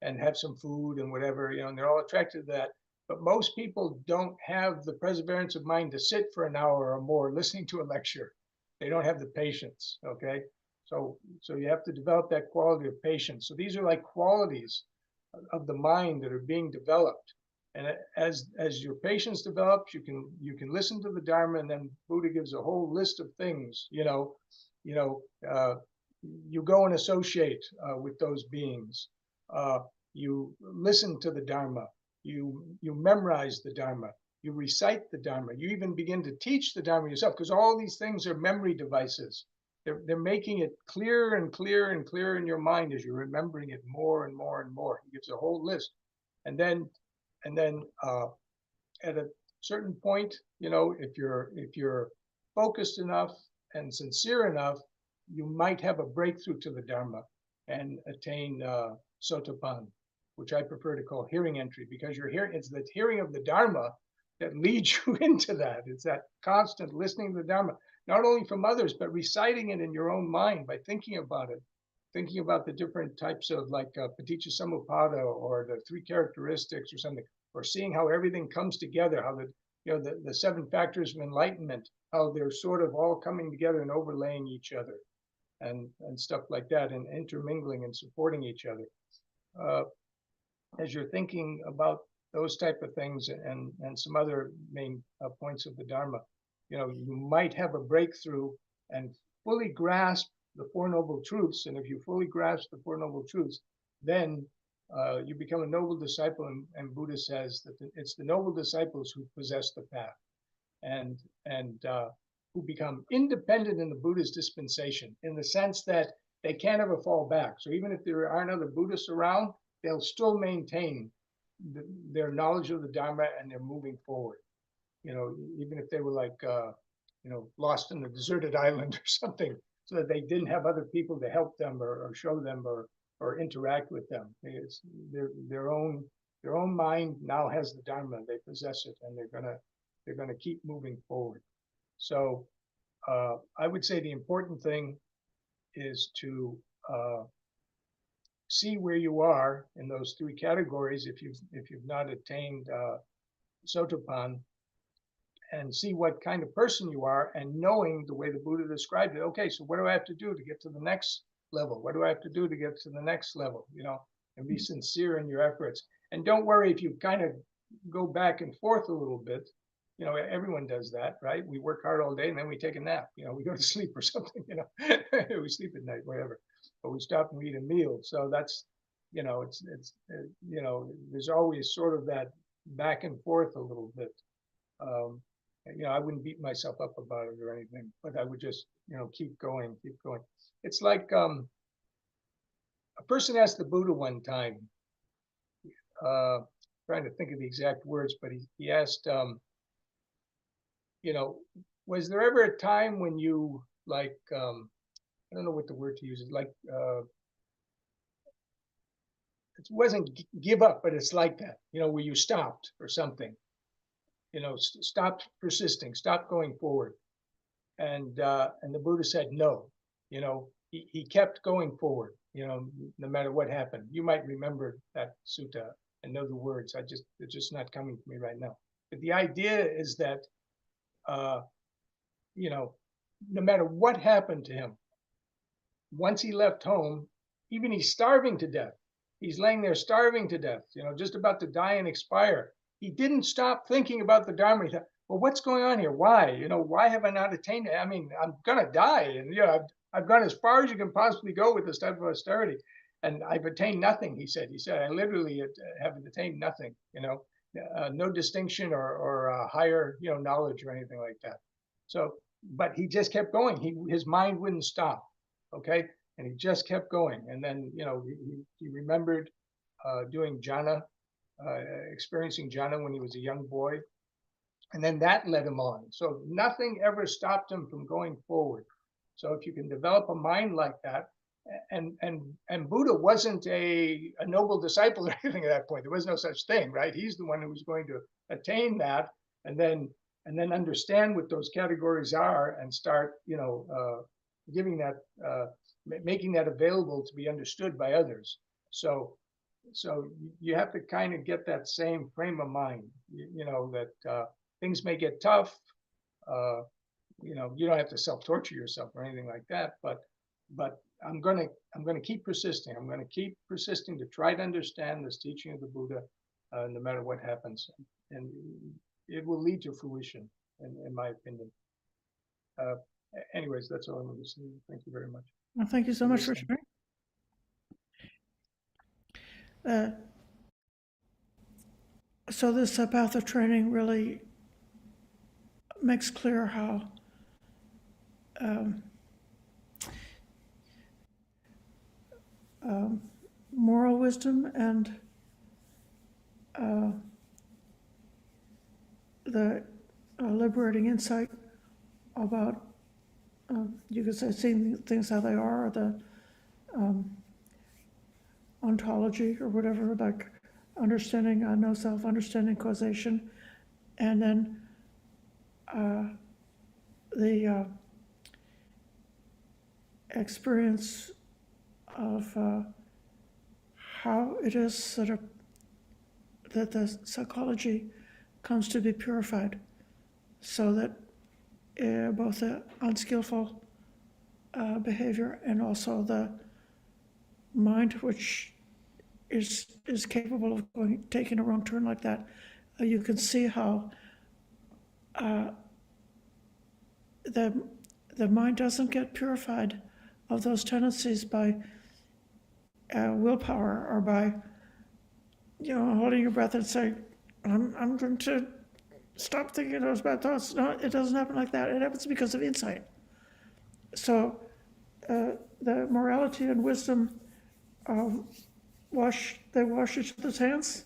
and have some food and whatever, you know, and they're all attracted to that. But most people don't have the perseverance of mind to sit for an hour or more listening to a lecture. They don't have the patience, okay? So you have to develop that quality of patience. So these are like qualities of the mind that are being developed. And as your patience develops, you can listen to the Dharma, and then Buddha gives a whole list of things. You go and associate with those beings. You listen to the Dharma. You memorize the Dharma. You recite the Dharma. You even begin to teach the Dharma yourself, because all these things are memory devices. They're making it clearer and clearer and clearer in your mind as you're remembering it more and more and more. He gives a whole list, and then at a certain point, you know, if you're focused enough and sincere enough, you might have a breakthrough to the Dharma and attain sotapan, which I prefer to call hearing entry, because you're hearing. It's the hearing of the Dharma that leads you into that. It's that constant listening to the Dharma, not only from others, but reciting it in your own mind by thinking about it, thinking about the different types of like paticca samuppada or the three characteristics or something, or seeing how everything comes together, how the seven factors of enlightenment, how they're sort of all coming together and overlaying each other, and stuff like that, and intermingling and supporting each other. As you're thinking about those type of things and some other main points of the Dharma, you know, you might have a breakthrough and fully grasp the Four Noble Truths. And if you fully grasp the Four Noble Truths, then you become a noble disciple. And Buddha says that it's the noble disciples who possess the path, and who become independent in the Buddha's dispensation, in the sense that they can't ever fall back. So even if there aren't other Buddhists around, they'll still maintain their knowledge of the Dharma, and they're moving forward. You know, even if they were like, you know, lost in a deserted island or something, so that they didn't have other people to help them or show them or interact with them. It's their own mind now has the Dharma. They possess it, and they're gonna keep moving forward. So I would say the important thing is to see where you are in those three categories if you've not attained sotapan, and see what kind of person you are, and knowing the way the Buddha described it. Okay, so what do I have to do to get to the next level? What do I have to do to get to the next level? You know, and be sincere in your efforts. And don't worry if you kind of go back and forth a little bit. You know, everyone does that, right? We work hard all day and then we take a nap. You know, we go to sleep or something. You know, we sleep at night, whatever. But we stop and eat a meal. So that's, you know, it's you know, there's always sort of that back and forth a little bit. You know, I wouldn't beat myself up about it or anything, but I would just, you know, keep going. It's like a person asked the Buddha one time, trying to think of the exact words, but he asked, you know, was there ever a time when you like, I don't know what the word to use is, like, it wasn't give up, but it's like that, you know, where you stopped or something, you know, stopped persisting, stopped going forward. And the Buddha said, no, you know, he kept going forward, you know, no matter what happened. You might remember that sutta and know the words. It's just not coming to me right now. But the idea is that, you know, no matter what happened to him, once he left home, even he's starving to death. He's laying there starving to death, you know, just about to die and expire. He didn't stop thinking about the Dharma. He thought, well, what's going on here? Why? You know, why have I not attained it? I mean, I'm gonna die, and you know, I've gone as far as you can possibly go with this type of austerity, and I've attained nothing. He said. He said, I literally have attained nothing. You know, no distinction or higher, you know, knowledge or anything like that. So, but he just kept going. His mind wouldn't stop. Okay, and he just kept going. And then, you know, he remembered doing jhana, experiencing jhana when he was a young boy, and then that led him on. So nothing ever stopped him from going forward. So if you can develop a mind like that, and Buddha wasn't a noble disciple or anything at that point. There was no such thing, right? He's the one who was going to attain that, and then understand what those categories are, and start, you know, giving that, making that available to be understood by others. So you have to kind of get that same frame of mind, you know, that things may get tough. You know, you don't have to self-torture yourself or anything like that, but I'm gonna keep persisting. I'm gonna keep persisting to try to understand this teaching of the Buddha, no matter what happens, and it will lead to fruition, in my opinion. Anyways, that's all I'm going to say. Thank you very much. Well, thank you so much for sharing. So this path of training really makes clear how moral wisdom and the liberating insight about, you could say, seeing things how they are, or the ontology or whatever, like understanding no self, understanding causation, and then the experience of how it is that the psychology comes to be purified, so that both the unskillful behavior and also the mind, which is capable of taking a wrong turn like that, you can see how the mind doesn't get purified of those tendencies by willpower, or by, you know, holding your breath and saying, I'm going to stop thinking those bad thoughts. No, it doesn't happen like that. It happens because of insight. So the morality and wisdom wash each other's hands.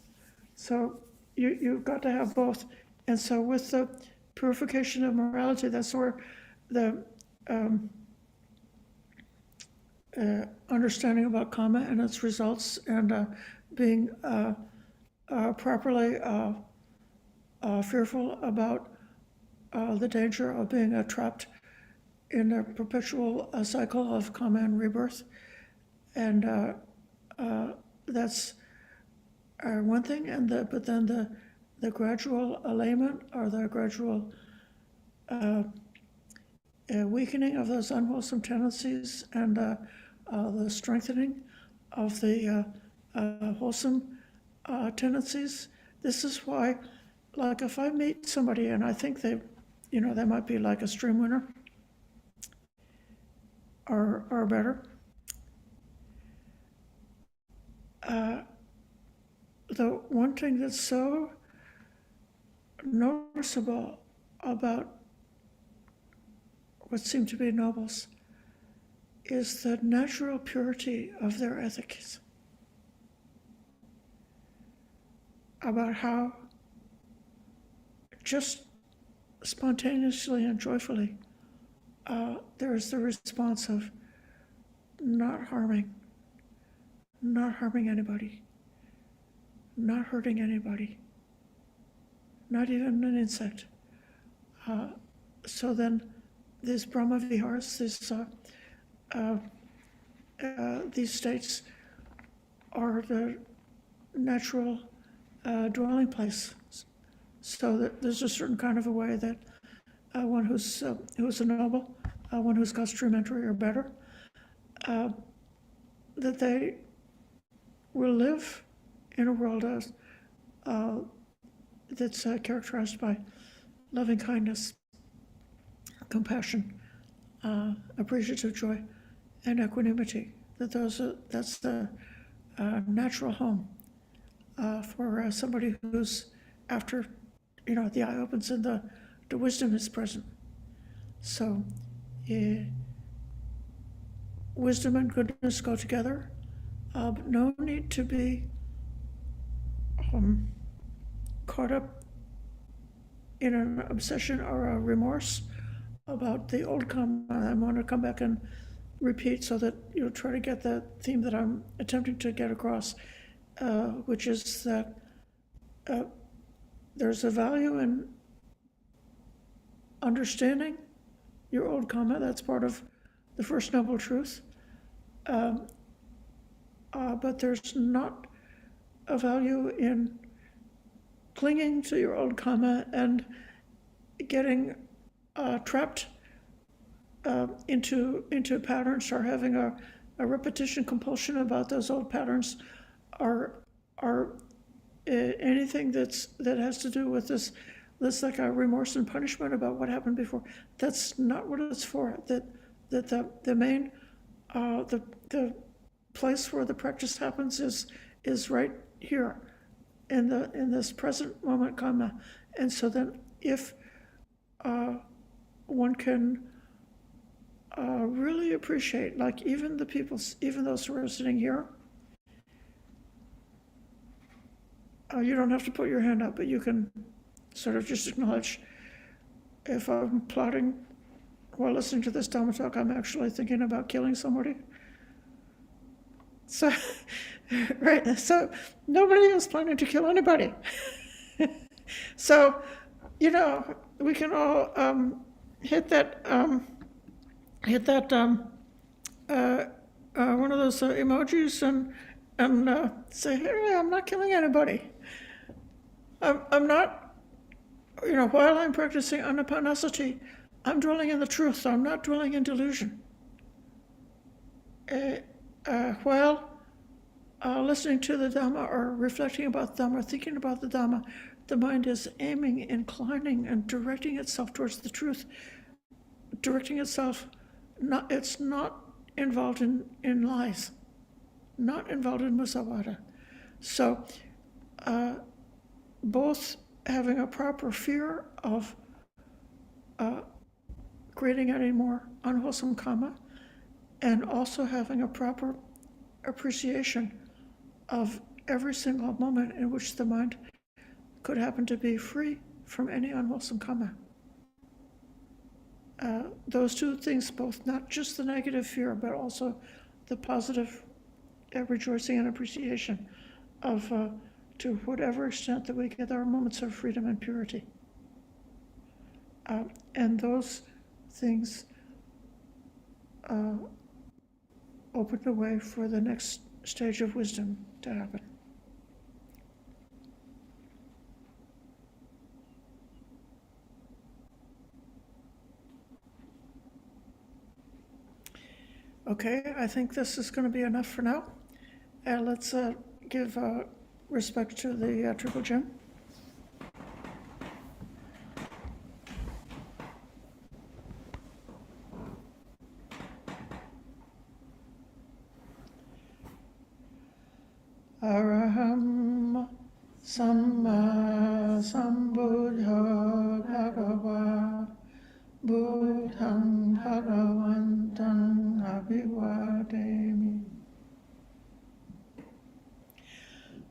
So you've got to have both. And so with the purification of morality, that's where the understanding about karma and its results, and being properly fearful about the danger of being trapped in a perpetual cycle of karma and rebirth. And that's one thing, but then the gradual allayment, or the gradual weakening of those unwholesome tendencies, and the strengthening of the wholesome tendencies. This is why, like, if I meet somebody and I think they might be like a stream winner or better, the one thing that's so noticeable about what seem to be nobles is the natural purity of their ethics, about how just spontaneously and joyfully there's the response of not harming anybody, not hurting anybody, not even an insect. So then these Brahma Vihars, these states are the natural dwelling place So that there's a certain kind of a way that one who's a noble, one who's got true mentoring or better, that they will live in a world that's characterized by loving kindness, compassion, appreciative joy, and equanimity. That's the natural home for somebody who's after, the eye opens and the wisdom is present. So wisdom and goodness go together, but no need to be caught up in an obsession or a remorse about the old karma. I want to come back and repeat so that you'll try to get the theme that I'm attempting to get across, which is that there's a value in understanding your old karma. That's part of the First Noble Truth. But there's not a value in clinging to your old karma and getting trapped into patterns, or having a repetition compulsion about those old patterns, or anything that has to do with this like a remorse and punishment about what happened before. That's not what it's for. That the main the place where the practice happens is right here in this present moment karma. And so then if one can really appreciate, like even those who are sitting here, you don't have to put your hand up, but you can sort of just acknowledge, if I'm plotting while listening to this Dhamma talk, I'm actually thinking about killing somebody. So, right, so nobody is planning to kill anybody. So, we can all hit that one of those emojis and say, hey, I'm not killing anybody. I'm not, while I'm practicing anapanasati, I'm dwelling in the truth. I'm not dwelling in delusion. While listening to the Dhamma or reflecting about the Dhamma or thinking about the Dhamma, the mind is aiming, inclining, and directing itself towards the truth. Directing itself, it's not involved in lies, not involved in musavada. So both having a proper fear of creating any more unwholesome karma, and also having a proper appreciation of every single moment in which the mind could happen to be free from any unwholesome karma. Those two things, both, not just the negative fear, but also the positive rejoicing and appreciation of, to whatever extent that we get our moments of freedom and purity. And those things open the way for the next stage of wisdom to happen. Okay, I think this is going to be enough for now. Let's give respect to the Triple Gem. Araham Samma Sambuddha Bhagava Buddham Bhagavantam Abhivademi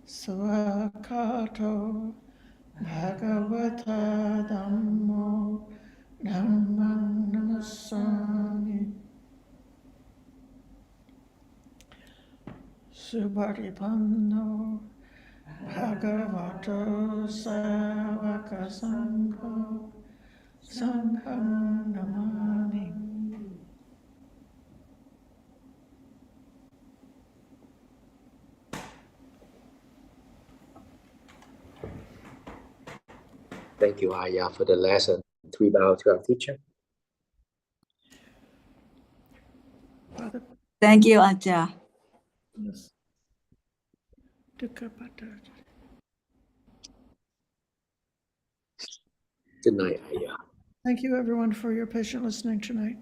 Swakato Bhagavata Dhammo Dhammam Namassami Subharipanno Bhagavato Savaka Sangho Sangham Namami. Thank you, Ayya, for the lesson. 3 bow to our teacher. Father, Thank you, Ajahn. yes. Dukkha-pata. Good night, Ayya. Thank you, everyone, for your patient listening tonight.